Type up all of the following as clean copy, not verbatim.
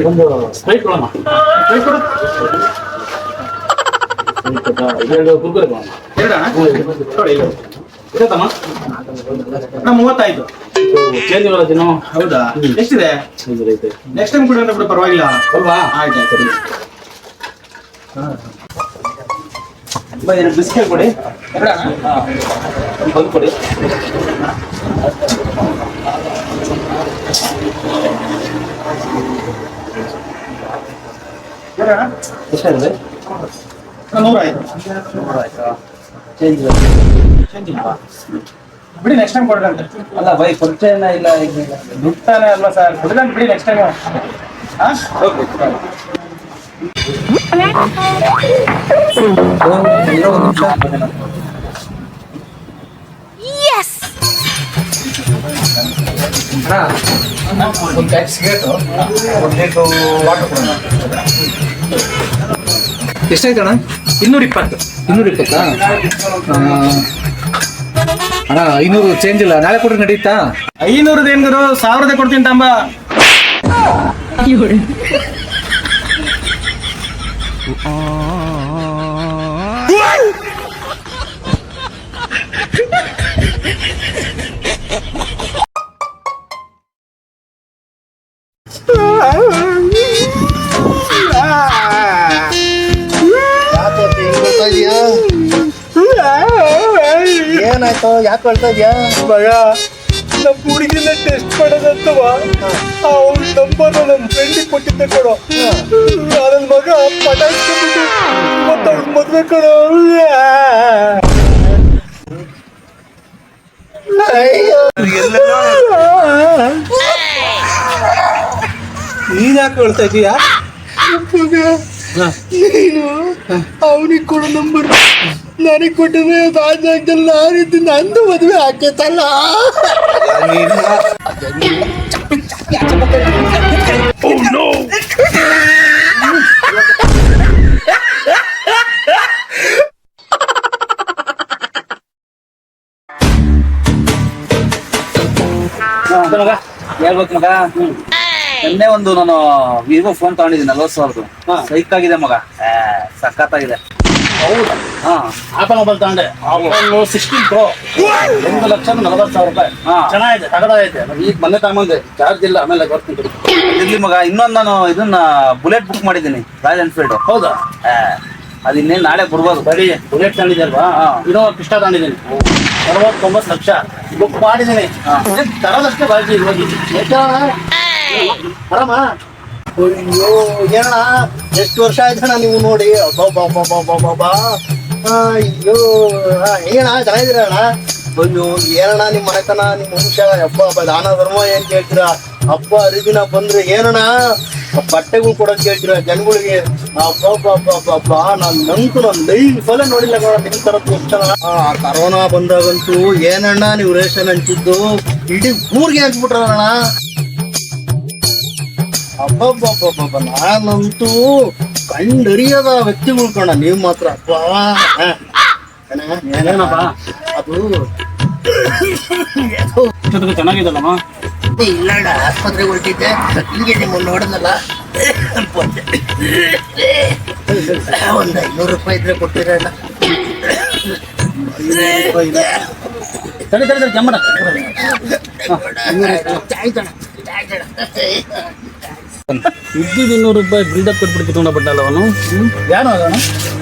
ಒಂದು ಸ್ಪ್ರೈಟ್ ಕೊಡೋಣ. ಸ್ಪ್ರೈಟ್ ಕೊಡು. ಎರಡು ಕುರ್ಕುರೆ ಕೊಡೋಣ. ಇರತ್ತಮ್ಮ? 35. ಚೇಂಜ್ ಇರಲ್ಲ ತಿನ್ನು. ಹೌದಾ? ಎಷ್ಟಿದೆ? ನೆಕ್ಸ್ಟ್ ಟೈಮ್ ಕೊಡಿ ಬಿಡು, ಪರವಾಗಿಲ್ಲ ಅಲ್ವಾ? ಆಯ್ತು. ಬಿಸ್ಕೆಟ್ ಕೊಡಿ. ಬಂದು ಕೊಡಿ. ಎಷ್ಟಾಗಿದೆ? 100 ಆಯ್ತು. ಚೇಂಜ್ ಇಲ್ವಾ? ಬಿಡಿ, ನೆಕ್ಸ್ಟ್ ಟೈಮ್ ಕೊಡ್ರಂತೆ. ಅಲ್ಲ ಬೈ ಪರಿಚಯನ ಇಲ್ಲ. ದುಡ್ತಾನೆ ಅಲ್ವಾ ಸರ್, ಕೊಡ್ರಂತೆ ಬಿಡಿ ನೆಕ್ಸ್ಟ್ ಟೈಮ್. ಎಷ್ಟಾಯ್ತಣ್ಣ? 220. 220 ಅಣ್ಣ. 500 ಚೇಂಜ್ ಇಲ್ಲ, ನಾಳೆ ಕೊಟ್ರೆ ನಡೀತಾ? 500 ಏನ್ ಗುರು, 1000 ಕೊಡ್ತೀನಿ ತಂಬ. ಏನಾಯ್ತು? ಯಾಕೆ ಹೇಳ್ತಾ ಇದೆಯಾ? ಮಗ, ನಮ್ಮ ಹುಡುಗಿನ ಟೆಸ್ಟ್ ಮಾಡೋದಂತವ, ಅವ್ರ ನಂಬರ್ ನಮ್ಮ ಫ್ರೆಂಡಿಗೆ ಕೊಟ್ಟಿದ್ದೆ ಕಣೋ. ನನ್ನ ಮಗ ಪಟಾಯಿಸ್ಕೊಂಡ್ಬಿಟ್ಟು ಇವತ್ತು ಅವ್ರ ಮದ್ವೆ ಕಣೋ. ನೀನ್ ಯಾಕೆ ಹೇಳ್ತಾ ಇದೀಯಾ? ನೀನು ಅವನಿಗೆ ಕೊಡೋ ನಂಬರ್ ನನಗೆ ಕೊಟ್ಟಿದ್ರೆ ಆ ಜಾಗದಲ್ಲಿ ನಾನಿದ್ದು ನಂದು ಮದುವೆ ಆಕೇತಲ್ಲ. ಮಗ ಹೇಳ್ಬೇಕು ಮಗ. ನಿನ್ನೆ ಒಂದು ನಾನು ವಿವೋ ಫೋನ್ ತಗೊಂಡಿದ್ದೀನಿ 40,000. ಸೈಕ್ ಆಗಿದೆ ಮಗ, ಸಖತ್ತಾಗಿದೆ. ಹೌದಾ? ಆಪಲ್ ಮೊಬೈಲ್ ತಗೊಂಡೆ, ಆಪಲ್ 16 Pro, 1,40,000. ಚೆನ್ನಾಗಿದೆ, ತಗದಾಗೈತೆ. ಈಗ ಮೊನ್ನೆ ತಗೊಂಡೆ, ಚಾರ್ಜ್ ಇಲ್ಲ, ಆಮೇಲೆ ಬರ್ತೀನಿ. ಇಲ್ಲಿ ಮಗ ಇನ್ನೊಂದು ನಾನು ಇದನ್ನ ಬುಲೆಟ್ ಬುಕ್ ಮಾಡಿದ್ದೀನಿ, ರಾಯಲ್ ಎನ್ಫೀಲ್ಡ್. ಹೌದಾ? ಅದು ಇನ್ನೇನು ನಾಳೆ ಬರ್ಬೋದು. ಬರೀ ಬುಲೆಟ್ ತಗೊಂಡಿದ್ಯಲ್ವಾ? ಇನ್ನೋ ಪಿಸ್ಟಾ ತಗೊಂಡಿದ್ದೀನಿ, 49 ಲಕ್ಷ ಬುಕ್ ಮಾಡಿದ್ದೀನಿ. ತರೋದಷ್ಟೇ ಬಾಕಿ ಹೋಗಿ. ಆರಾಮ? ಅಯ್ಯೋ ಏನಣ್ಣ, ಎಷ್ಟು ವರ್ಷ ಆಯ್ತಣ್ಣ ನೀವು ನೋಡಿ. ಅಯ್ಯೋ ಏನ ಚೆನ್ನಾಗಿದ್ದೀರಣ್ಣ? ಅಯ್ಯೋ ಏನಣ್ಣ ನಿಮ್ಮ ಮನೆತನ, ನಿಮ್ಮ ವಂಶ, ಹಬ್ಬ ದಾನ ಧರ್ಮ ಏನ್ ಕೇಳ್ತೀರಾ? ಹಬ್ಬ ಹರಿದಿನ ಬಂದ್ರೆ ಏನಣ್ಣ ಬಟ್ಟೆಗಳು ಕೊಡೋಕೆ ಕೇಳ್ತೀರಾ ಜನಗಳಿಗೆ? ಹಬ್ಬ ನಾನು ನನ್ನ ಲೈಫಲ್ಲೇ ನೋಡಿಲ್ಲ ಕಣ ನಿಮ್ ತರದ್ದು. ಎಷ್ಟು ಜನ ಕರೋನಾ ಬಂದಾಗಂತೂ ಏನಣ್ಣ ನೀವು ರೇಷನ್ ಹಂಚಿದ್ದು ಇಡೀ ಊರಿಗೆ ಹಂಚ್ಬಿಟ್ರಣ್ಣ. ಅಬ್ಬಬ್ಬಬ್ಬಬ್ಬ ನಾನಂತೂ ಕಂಡರಿಯದ ವ್ಯಕ್ತಿಗಳು ಕಣ ನೀವು ಮಾತ್ರ. ಅದು ಚೆನ್ನಾಗಿದಲ್ಲಮ್ಮ. ಇಲ್ಲಣ್ಣ, ಆಸ್ಪತ್ರೆಗೆ ಹೊರಟಿದ್ದೆ, ಹಿಂಗೆ ನಿಮ್ಮನ್ನು ನೋಡಿದ್ನಲ್ಲ, ಒಂದು 500 ರೂಪಾಯಿ ಇದ್ರೆ ಕೊಡ್ತೀರಣ್ಣ. ತಡಿ ಜಮ್ಮನ ಇದ್ದಿದ್ದು 200 ರೂಪಾಯಿ ಬಿಲ್ಡಪ್ ಕೊಟ್ಬಿಟ್ಟು ತೊಗೊಂಡಬಿಟ್ಟಲ್ಲ ಅವನು. ಯಾರು ಅದವನು?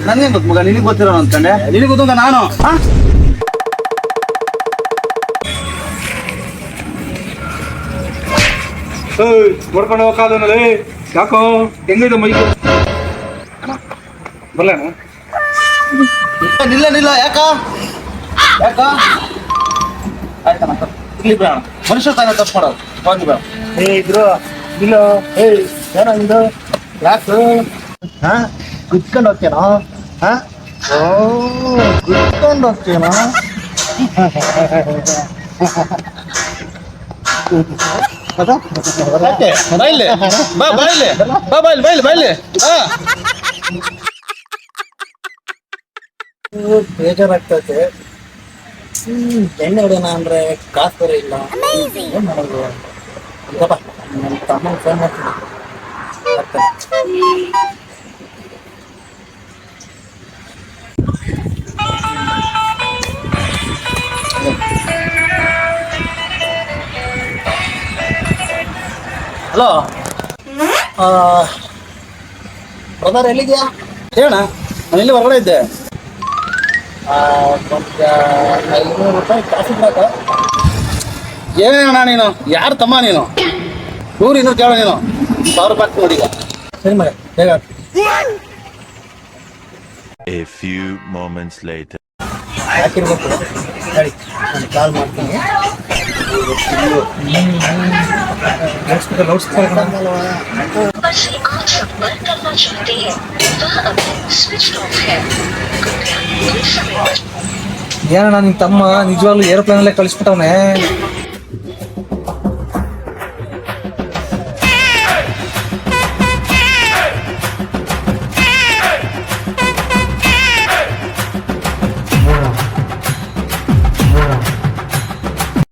ನನಗೆ ಗೊತ್ತು ಮಗ, ನಿನಗೆ ಗೊತ್ತಿರೋ ಅಂತಂಡೆ. ನಿನಗೆ ಗೊತ್ತುಂಟ ನಾನು ನೋಡ್ಕೊಂಡು ಹೋಗೋಕಾಲನಲ್ಲಿ ಯಾಕೋ ಹೆಂಗಿದೆ ಮೈ? ಬರ್ಲ ನಿಲ್ಲ ಯಾಕ ಆಯ್ತಣ್ಣ, ಇಲ್ಲಿ ಬೇಡ. ಮನುಷ್ಯ ತಾನೇ ತಪ್ಪು ಮಾಡೋದು. ಹೋಗಿ ಬೇಡ. ಇದ್ರು ಇಲ್ಲ. ಏನಾಗಿದ್ದು? ಯಾಕೆ ಕುತ್ಕೊಂಡು ಹೋಗ್ತೇನೋ? ಕುತ್ಕೊಂಡು ಹೋಗ್ತೇನೋ? ಬೇಜಾರಾಗ್ತೈತೆ. ಎಣ್ಣೆ ಹೊಡೆಯೋಣ ಅಂದ್ರೆ ಕಾಸು ಬೇರೆ ಇಲ್ಲ. ಏನ್ ಮಾಡೋದು? ನನ್ನ ತಮ್ಮನ ಫೋನ್ ಮಾಡ್ತೀನಿ. ಹಲೋ ಬ್ರದರ್, ಎಲ್ಲಿದ್ಯಾ? ಹೇಳ, ನಾನು ಇಲ್ಲಿ ಹೊರಗಡೆ ಇದ್ದೆ. ಒಂದು 500 ರೂಪಾಯಿ ಕಾಫಿ ಬೇಕಾ? ಏನೇನಣ್ಣ ನೀನು? ಯಾರು ತಮ್ಮ ನೀನು? 100 ಕೇಳ ನೀನು. 1000 ರೂಪಾಯಿ ನೋಡಿ ಈಗ. ಸರಿ ಮಗ, ಬೇಗ ಹಾಕು. A few moments later. ಹಾಕಿರ್ಬೇಕು. ಸರಿ, ನಾನು ಕಾಲ್ ಮಾಡ್ತೀನಿ. ಲೌಡ್ ಸ್ಪೀಕರ್ पर से आप संपर्क करना चाहते हैं वह अभी स्विच ऑफ है। कृपया कुछ समय ಏನಣ್ಣ ನಿನ್ ತಮ್ಮ ನಿಜವಾಗ್ಲೂ ಏರೋಪ್ಲೇನ್ ಅಲ್ಲೇ ಕಳಿಸ್ಬಿಟ್ಟವನೆ.